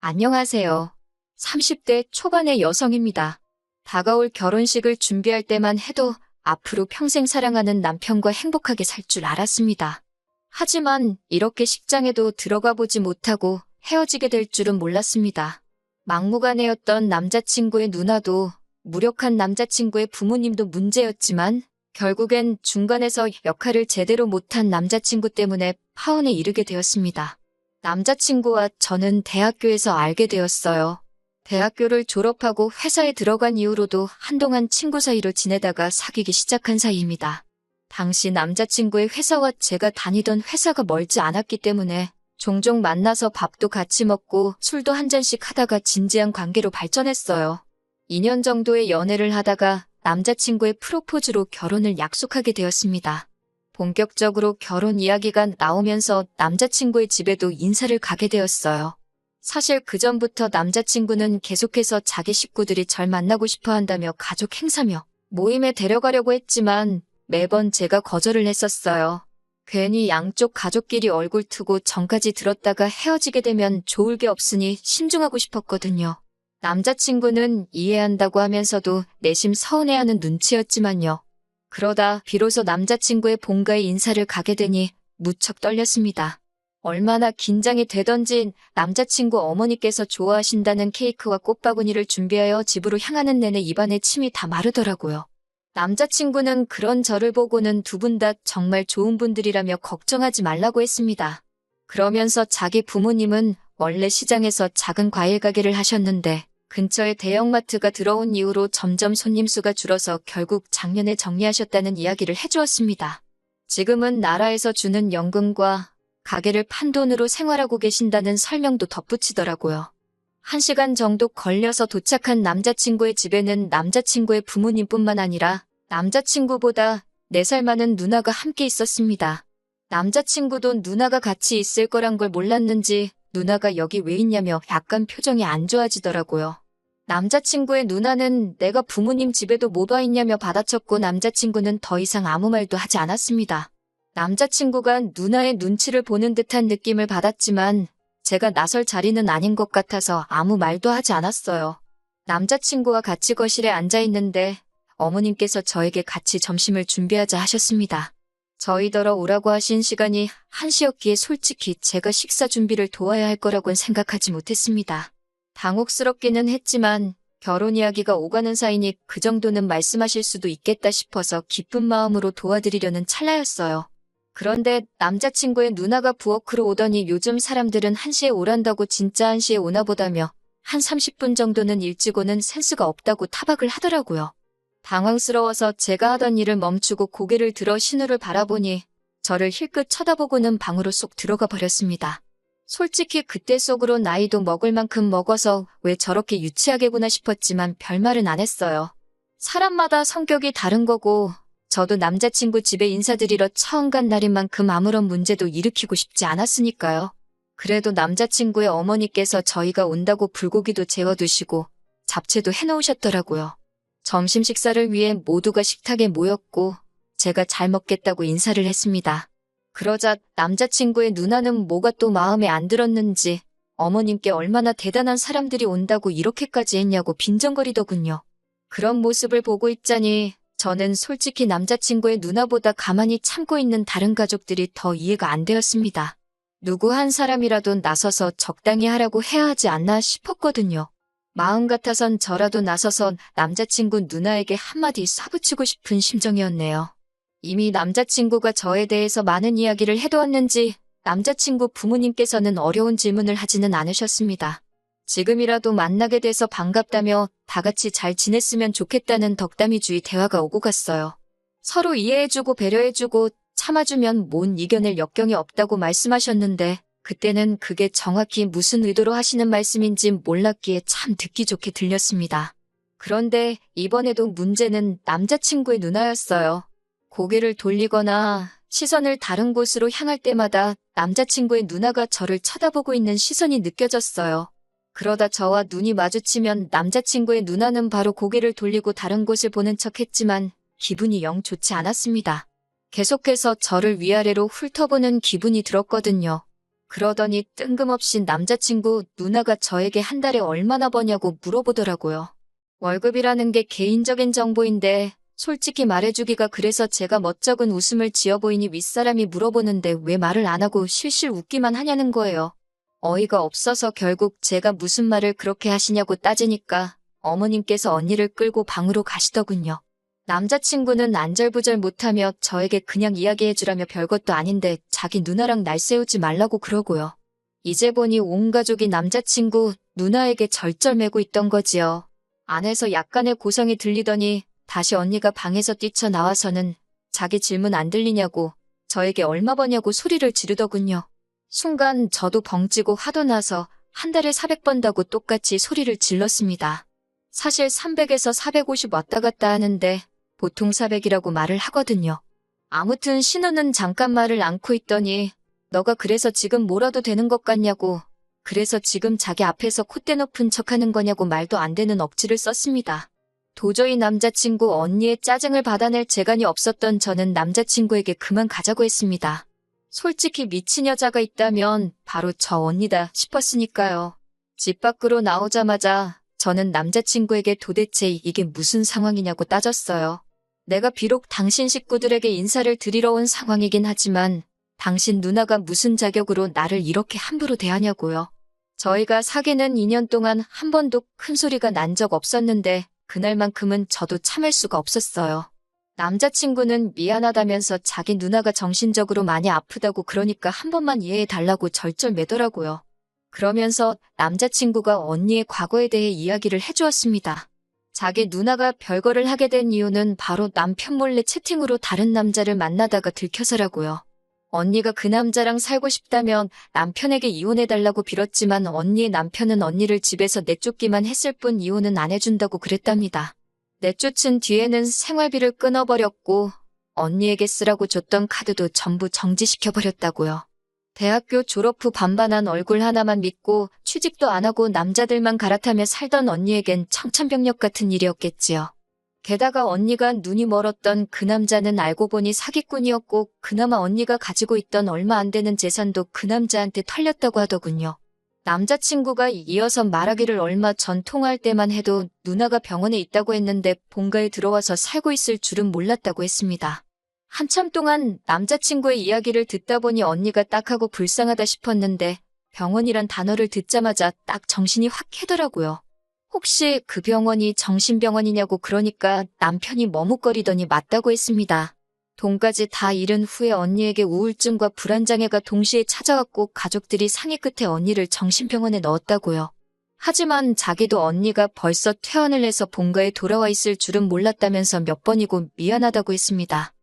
안녕하세요. 30대 초반의 여성입니다. 다가올 결혼식을 준비할 때만 해도 앞으로 평생 사랑하는 남편과 행복하게 살 줄 알았습니다. 하지만 이렇게 식장에도 들어가 보지 못하고 헤어지게 될 줄은 몰랐습니다. 막무가내였던 남자친구의 누나도 무력한 남자친구의 부모님도 문제였지만 결국엔 중간에서 역할을 제대로 못한 남자친구 때문에 파혼에 이르게 되었습니다. 남자친구와 저는 대학교에서 알게 되었어요. 대학교를 졸업하고 회사에 들어간 이후로도 한동안 친구 사이로 지내다가 사귀기 시작한 사이입니다. 당시 남자친구의 회사와 제가 다니던 회사가 멀지 않았기 때문에 종종 만나서 밥도 같이 먹고 술도 한 잔씩 하다가 진지한 관계로 발전했어요. 2년 정도의 연애를 하다가 남자친구의 프로포즈로 결혼을 약속하게 되었습니다. 본격적으로 결혼 이야기가 나오면서 남자친구의 집에도 인사를 가게 되었어요. 사실 그전부터 남자친구는 계속해서 자기 식구들이 절 만나고 싶어 한다며 가족 행사며 모임에 데려가려고 했지만 매번 제가 거절을 했었어요. 괜히 양쪽 가족끼리 얼굴 트고 전까지 들었다가 헤어지게 되면 좋을 게 없으니 신중하고 싶었거든요. 남자친구는 이해한다고 하면서도 내심 서운해하는 눈치였지만요. 그러다 비로소 남자친구의 본가에 인사를 가게 되니 무척 떨렸습니다. 얼마나 긴장이 되던지 남자친구 어머니께서 좋아하신다는 케이크와 꽃바구니를 준비하여 집으로 향하는 내내 입안에 침이 다 마르더라고요. 남자친구는 그런 저를 보고는 두 분 다 정말 좋은 분들이라며 걱정하지 말라고 했습니다. 그러면서 자기 부모님은 원래 시장에서 작은 과일 가게를 하셨는데 근처에 대형마트가 들어온 이후로 점점 손님 수가 줄어서 결국 작년에 정리하셨다는 이야기를 해주었습니다. 지금은 나라에서 주는 연금과 가게를 판 돈으로 생활하고 계신다는 설명도 덧붙이더라고요. 1시간 정도 걸려서 도착한 남자친구의 집에는 남자친구의 부모님뿐만 아니라 남자친구보다 4살 많은 누나가 함께 있었습니다. 남자친구도 누나가 같이 있을 거란 걸 몰랐는지 누나가 여기 왜 있냐며 약간 표정이 안 좋아지더라고요. 남자친구의 누나는 내가 부모님 집에도 못 와 있냐며 받아쳤고 남자친구는 더 이상 아무 말도 하지 않았습니다. 남자친구가 누나의 눈치를 보는 듯한 느낌을 받았지만 제가 나설 자리는 아닌 것 같아서 아무 말도 하지 않았어요. 남자친구와 같이 거실에 앉아 있는데 어머님께서 저에게 같이 점심을 준비하자 하셨습니다. 저희더러 오라고 하신 시간이 1시였기에 솔직히 제가 식사 준비를 도와야 할 거라고는 생각하지 못했습니다. 당혹스럽기는 했지만 결혼 이야기가 오가는 사이니 그 정도는 말씀하실 수도 있겠다 싶어서 기쁜 마음으로 도와드리려는 찰나였어요. 그런데 남자친구의 누나가 부엌으로 오더니 요즘 사람들은 1시에 오란다고 진짜 1시에 오나 보다며 한 30분 정도는 일찍 오는 센스가 없다고 타박을 하더라고요. 당황스러워서 제가 하던 일을 멈추고 고개를 들어 신우를 바라보니 저를 힐끗 쳐다보고는 방으로 쏙 들어가 버렸습니다. 솔직히 그때 속으로 나이도 먹을 만큼 먹어서 왜 저렇게 유치하게 구나 싶었지만 별말은 안 했어요. 사람마다 성격이 다른 거고 저도 남자친구 집에 인사드리러 처음 간 날인 만큼 아무런 문제도 일으키고 싶지 않았으니까요. 그래도 남자친구의 어머니께서 저희가 온다고 불고기도 재워두시고 잡채도 해놓으셨더라고요. 점심 식사를 위해 모두가 식탁에 모였고 제가 잘 먹겠다고 인사를 했습니다. 그러자 남자친구의 누나는 뭐가 또 마음에 안 들었는지 어머님께 얼마나 대단한 사람들이 온다고 이렇게까지 했냐고 빈정거리더군요. 그런 모습을 보고 있자니 저는 솔직히 남자친구의 누나보다 가만히 참고 있는 다른 가족들이 더 이해가 안 되었습니다. 누구 한 사람이라도 나서서 적당히 하라고 해야 하지 않나 싶었거든요. 마음 같아선 저라도 나서서 남자친구 누나에게 한마디 쏴붙이고 싶은 심정이었네요. 이미 남자친구가 저에 대해서 많은 이야기를 해두었는지 남자친구 부모님께서는 어려운 질문을 하지는 않으셨습니다. 지금이라도 만나게 돼서 반갑다며 다 같이 잘 지냈으면 좋겠다는 덕담이주의 대화가 오고 갔어요. 서로 이해해주고 배려해주고 참아주면 못 이겨낼 역경이 없다고 말씀하셨는데 그때는 그게 정확히 무슨 의도로 하시는 말씀인지 몰랐기에 참 듣기 좋게 들렸습니다. 그런데 이번에도 문제는 남자친구의 누나였어요. 고개를 돌리거나 시선을 다른 곳으로 향할 때마다 남자친구의 누나가 저를 쳐다보고 있는 시선이 느껴졌어요. 그러다 저와 눈이 마주치면 남자친구의 누나는 바로 고개를 돌리고 다른 곳을 보는 척 했지만 기분이 영 좋지 않았습니다. 계속해서 저를 위아래로 훑어보는 기분이 들었거든요. 그러더니 뜬금없이 남자친구 누나가 저에게 한 달에 얼마나 버냐고 물어보더라고요. 월급이라는 게 개인적인 정보인데 솔직히 말해주기가 그래서 제가 멋쩍은 웃음을 지어 보이니 윗사람이 물어보는데 왜 말을 안 하고 실실 웃기만 하냐는 거예요. 어이가 없어서 결국 제가 무슨 말을 그렇게 하시냐고 따지니까 어머님께서 언니를 끌고 방으로 가시더군요. 남자친구는 안절부절 못하며 저에게 그냥 이야기해주라며 별것도 아닌데 자기 누나랑 날 세우지 말라고 그러고요. 이제 보니 온 가족이 남자친구 누나에게 절절매고 있던 거지요. 안에서 약간의 고성이 들리더니 다시 언니가 방에서 뛰쳐나와서는 자기 질문 안 들리냐고 저에게 얼마 버냐고 소리를 지르더군요. 순간 저도 벙찌고 화도 나서 한 달에 400 번다고 똑같이 소리를 질렀습니다. 사실 300에서 450 왔다 갔다 하는데 보통 400이라고 말을 하거든요. 아무튼 신우는 잠깐 말을 않고 있더니 너가 그래서 지금 뭐라도 되는 것 같냐고, 그래서 지금 자기 앞에서 콧대 높은 척하는 거냐고 말도 안 되는 억지를 썼습니다. 도저히 남자친구 언니의 짜증을 받아낼 재간이 없었던 저는 남자친구에게 그만 가자고 했습니다. 솔직히 미친 여자가 있다면 바로 저 언니다 싶었으니까요. 집 밖으로 나오자마자 저는 남자친구에게 도대체 이게 무슨 상황이냐고 따졌어요. 내가 비록 당신 식구들에게 인사를 드리러 온 상황이긴 하지만 당신 누나가 무슨 자격으로 나를 이렇게 함부로 대하냐고요. 저희가 사귀는 2년 동안 한 번도 큰 소리가 난 적 없었는데 그날만큼은 저도 참을 수가 없었어요. 남자친구는 미안하다면서 자기 누나가 정신적으로 많이 아프다고 그러니까 한 번만 이해해달라고 절절매더라고요. 그러면서 남자친구가 언니의 과거에 대해 이야기를 해주었습니다. 자기 누나가 별거를 하게 된 이유는 바로 남편 몰래 채팅으로 다른 남자를 만나다가 들켜서라고요. 언니가 그 남자랑 살고 싶다면 남편에게 이혼해달라고 빌었지만 언니의 남편은 언니를 집에서 내쫓기만 했을 뿐 이혼은 안 해준다고 그랬답니다. 내쫓은 뒤에는 생활비를 끊어버렸고 언니에게 쓰라고 줬던 카드도 전부 정지시켜버렸다고요. 대학교 졸업 후 반반한 얼굴 하나만 믿고 취직도 안 하고 남자들만 갈아타며 살던 언니에겐 청천벽력 같은 일이었겠지요. 게다가 언니가 눈이 멀었던 그 남자는 알고 보니 사기꾼이었고 그나마 언니가 가지고 있던 얼마 안 되는 재산도 그 남자한테 털렸다고 하더군요. 남자친구가 이어서 말하기를 얼마 전 통화할 때만 해도 누나가 병원에 있다고 했는데 본가에 들어와서 살고 있을 줄은 몰랐다고 했습니다. 한참 동안 남자친구의 이야기를 듣다 보니 언니가 딱하고 불쌍하다 싶었는데 병원이란 단어를 듣자마자 딱 정신이 확 깨더라고요. 혹시 그 병원이 정신병원이냐고 그러니까 남편이 머뭇거리더니 맞다고 했습니다. 돈까지 다 잃은 후에 언니에게 우울증과 불안장애가 동시에 찾아왔고 가족들이 상의 끝에 언니를 정신병원에 넣었다고요. 하지만 자기도 언니가 벌써 퇴원을 해서 본가에 돌아와 있을 줄은 몰랐다면서 몇 번이고 미안하다고 했습니다.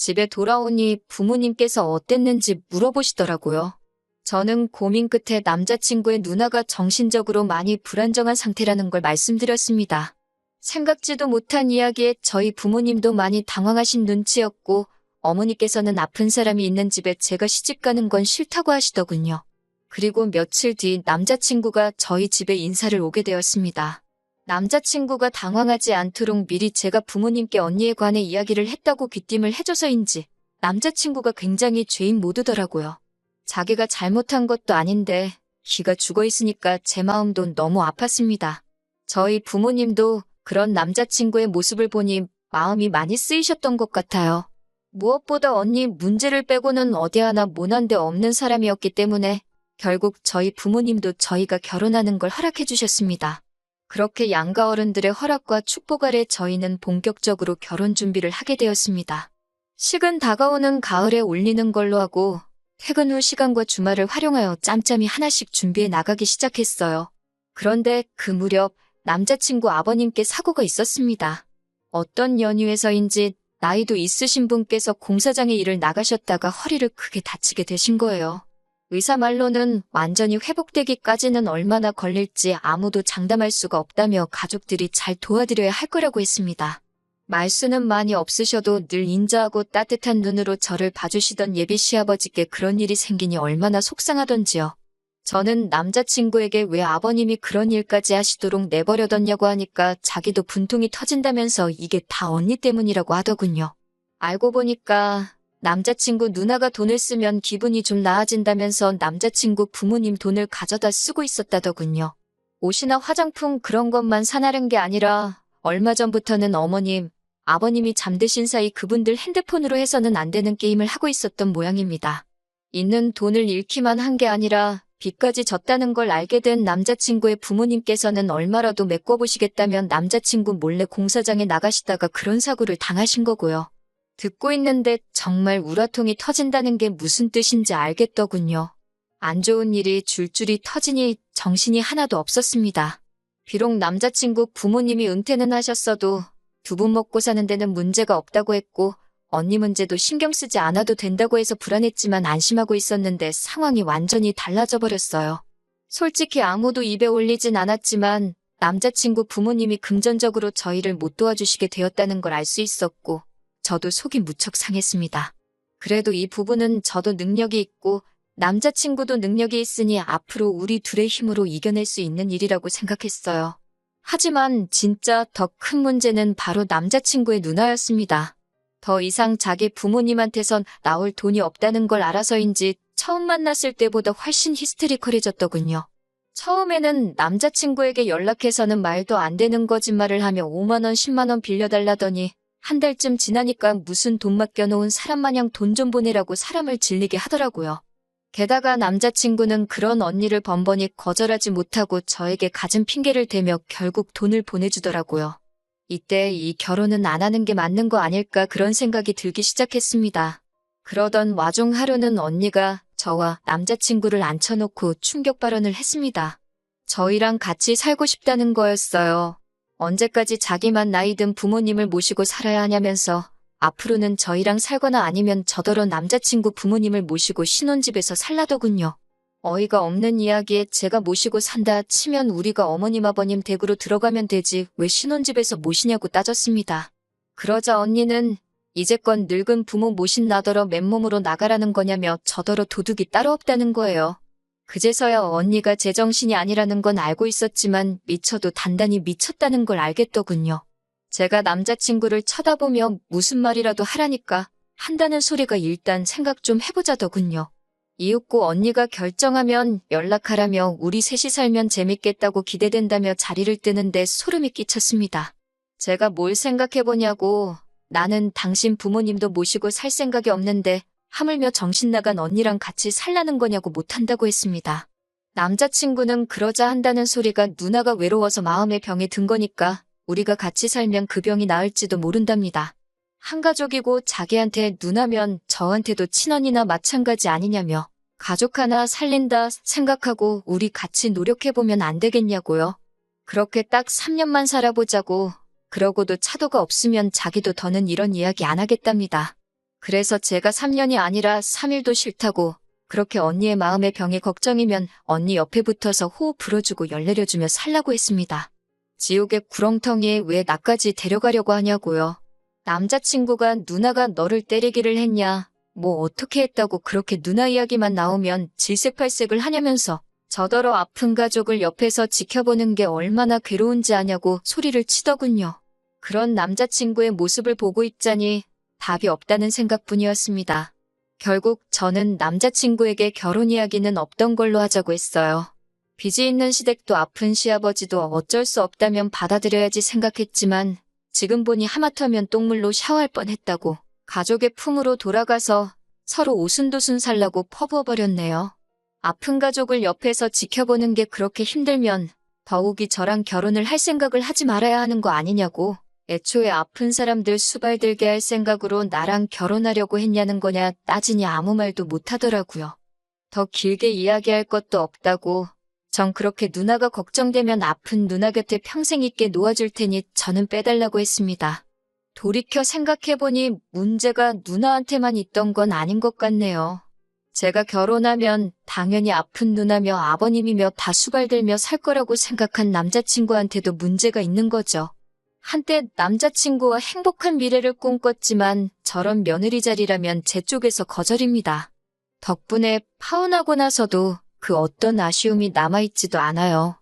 집에 돌아오니 부모님께서 어땠는지 물어보시더라고요. 저는 고민 끝에 남자친구의 누나가 정신적으로 많이 불안정한 상태라는 걸 말씀드렸습니다. 생각지도 못한 이야기에 저희 부모님도 많이 당황하신 눈치였고 어머니께서는 아픈 사람이 있는 집에 제가 시집가는 건 싫다고 하시더군요. 그리고 며칠 뒤 남자친구가 저희 집에 인사를 오게 되었습니다. 남자친구가 당황하지 않도록 미리 제가 부모님께 언니에 관해 이야기를 했다고 귀띔을 해줘서인지 남자친구가 굉장히 죄인 모드더라고요. 자기가 잘못한 것도 아닌데 기가 죽어있으니까 제 마음도 너무 아팠습니다. 저희 부모님도 그런 남자친구의 모습을 보니 마음이 많이 쓰이셨던 것 같아요. 무엇보다 언니 문제를 빼고는 어디 하나 모난 데 없는 사람이었기 때문에 결국 저희 부모님도 저희가 결혼하는 걸 허락해 주셨습니다. 그렇게 양가 어른들의 허락과 축복 아래 저희는 본격적으로 결혼 준비를 하게 되었습니다. 식은 다가오는 가을에 올리는 걸로 하고 퇴근 후 시간과 주말을 활용하여 짬짬이 하나씩 준비해 나가기 시작했어요. 그런데 그 무렵 남자친구 아버님께 사고가 있었습니다. 어떤 연유에서인지 나이도 있으신 분께서 공사장에 일을 나가셨다가 허리를 크게 다치게 되신 거예요. 의사 말로는 완전히 회복되기까지는 얼마나 걸릴지 아무도 장담할 수가 없다며 가족들이 잘 도와드려야 할 거라고 했습니다. 말수는 많이 없으셔도 늘 인자하고 따뜻한 눈으로 저를 봐주시던 예비 시아버지께 그런 일이 생기니 얼마나 속상하던지요. 저는 남자친구에게 왜 아버님이 그런 일까지 하시도록 내버려뒀냐고 하니까 자기도 분통이 터진다면서 이게 다 언니 때문이라고 하더군요. 알고 보니까 남자친구 누나가 돈을 쓰면 기분이 좀 나아진다면서 남자친구 부모님 돈을 가져다 쓰고 있었다더군요. 옷이나 화장품 그런 것만 사나른 게 아니라 얼마 전부터는 어머님, 아버님이 잠드신 사이 그분들 핸드폰으로 해서는 안 되는 게임을 하고 있었던 모양입니다. 있는 돈을 잃기만 한 게 아니라 빚까지 졌다는 걸 알게 된 남자친구의 부모님께서는 얼마라도 메꿔보시겠다면 남자친구 몰래 공사장에 나가시다가 그런 사고를 당하신 거고요. 듣고 있는데 정말 우라통이 터진다는 게 무슨 뜻인지 알겠더군요. 안 좋은 일이 줄줄이 터지니 정신이 하나도 없었습니다. 비록 남자친구 부모님이 은퇴는 하셨어도 두 분 먹고 사는 데는 문제가 없다고 했고 언니 문제도 신경 쓰지 않아도 된다고 해서 불안했지만 안심하고 있었는데 상황이 완전히 달라져 버렸어요. 솔직히 아무도 입에 올리진 않았지만 남자친구 부모님이 금전적으로 저희를 못 도와주시게 되었다는 걸 알 수 있었고 저도 속이 무척 상했습니다. 그래도 이 부분은 저도 능력이 있고 남자친구도 능력이 있으니 앞으로 우리 둘의 힘으로 이겨낼 수 있는 일이라고 생각했어요. 하지만 진짜 더 큰 문제는 바로 남자친구의 누나였습니다. 더 이상 자기 부모님한테선 나올 돈이 없다는 걸 알아서인지 처음 만났을 때보다 훨씬 히스테리컬해졌더군요. 처음에는 남자친구에게 연락해서는 말도 안 되는 거짓말을 하며 5만 원, 10만 원 빌려달라더니 한 달쯤 지나니까 무슨 돈 맡겨놓은 사람 마냥 돈 좀 보내라고 사람을 질리게 하더라고요. 게다가 남자친구는 그런 언니를 번번이 거절하지 못하고 저에게 갖은 핑계를 대며 결국 돈을 보내주더라고요. 이때 이 결혼은 안 하는 게 맞는 거 아닐까 그런 생각이 들기 시작했습니다. 그러던 와중 하루는 언니가 저와 남자친구를 앉혀놓고 충격 발언을 했습니다. 저희랑 같이 살고 싶다는 거였어요. 언제까지 자기만 나이 든 부모님을 모시고 살아야 하냐면서 앞으로는 저희랑 살거나 아니면 저더러 남자친구 부모님을 모시고 신혼집에서 살라더군요. 어이가 없는 이야기에 제가 모시고 산다 치면 우리가 어머님 아버님 댁으로 들어가면 되지 왜 신혼집에서 모시냐고 따졌습니다. 그러자 언니는 이제껏 늙은 부모 모신 나더러 맨몸으로 나가라는 거냐며 저더러 도둑이 따로 없다는 거예요. 그제서야 언니가 제정신이 아니라는 건 알고 있었지만 미쳐도 단단히 미쳤다는 걸 알겠더군요. 제가 남자친구를 쳐다보며 무슨 말이라도 하라니까 한다는 소리가 일단 생각 좀 해보자더군요. 이윽고 언니가 결정하면 연락하라며 우리 셋이 살면 재밌겠다고 기대된다며 자리를 뜨는데 소름이 끼쳤습니다. 제가 뭘 생각해보냐고 나는 당신 부모님도 모시고 살 생각이 없는데 하물며 정신 나간 언니랑 같이 살라는 거냐고 못한다고 했습니다. 남자친구는 그러자 한다는 소리가 누나가 외로워서 마음의 병에 든 거니까 우리가 같이 살면 그 병이 나을지도 모른답니다. 한 가족이고 자기한테 누나면 저한테도 친언니나 마찬가지 아니냐며 가족 하나 살린다 생각하고 우리 같이 노력해보면 안 되겠냐고요. 그렇게 딱 3년만 살아보자고 그러고도 차도가 없으면 자기도 더는 이런 이야기 안 하겠답니다. 그래서 제가 3년이 아니라 3일도 싫다고 그렇게 언니의 마음의 병이 걱정이면 언니 옆에 붙어서 호흡 불어주고 열 내려주며 살라고 했습니다. 지옥의 구렁텅이에 왜 나까지 데려가려고 하냐고요. 남자친구가 누나가 너를 때리기를 했냐, 뭐 어떻게 했다고 그렇게 누나 이야기만 나오면 질색팔색을 하냐면서 저더러 아픈 가족을 옆에서 지켜보는 게 얼마나 괴로운지 아냐고 소리를 치더군요. 그런 남자친구의 모습을 보고 있자니 답이 없다는 생각뿐이었습니다. 결국 저는 남자친구에게 결혼 이야기는 없던 걸로 하자고 했어요. 빚이 있는 시댁도 아픈 시아버지도 어쩔 수 없다면 받아들여야지 생각했지만 지금 보니 하마터면 똥물로 샤워할 뻔했다고 가족의 품으로 돌아가서 서로 오순도순 살라고 퍼부어버렸네요. 아픈 가족을 옆에서 지켜보는 게 그렇게 힘들면 더욱이 저랑 결혼을 할 생각을 하지 말아야 하는 거 아니냐고. 애초에 아픈 사람들 수발들게 할 생각으로 나랑 결혼하려고 했냐는 거냐 따지니 아무 말도 못하더라고요. 더 길게 이야기할 것도 없다고. 전 그렇게 누나가 걱정되면 아픈 누나 곁에 평생 있게 놓아줄 테니 저는 빼달라고 했습니다. 돌이켜 생각해보니 문제가 누나한테만 있던 건 아닌 것 같네요. 제가 결혼하면 당연히 아픈 누나며 아버님이며 다 수발들며 살 거라고 생각한 남자친구한테도 문제가 있는 거죠. 한때 남자친구와 행복한 미래를 꿈꿨지만 저런 며느리 자리라면 제 쪽에서 거절입니다. 덕분에 파혼하고 나서도 그 어떤 아쉬움이 남아있지도 않아요.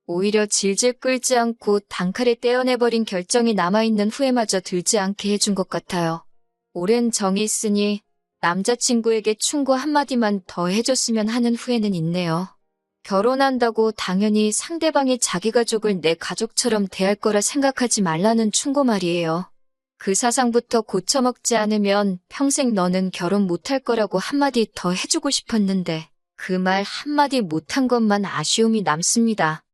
오히려 질질 끌지 않고 단칼에 떼어내버린 결정이 남아있는 후회마저 들지 않게 해준 것 같아요. 오랜 정이 있으니 남자친구에게 충고 한마디만 더 해줬으면 하는 후회는 있네요. 결혼한다고 당연히 상대방이 자기 가족을 내 가족처럼 대할 거라 생각하지 말라는 충고 말이에요. 그 사상부터 고쳐먹지 않으면 평생 너는 결혼 못할 거라고 한마디 더 해주고 싶었는데 그 말 한마디 못한 것만 아쉬움이 남습니다.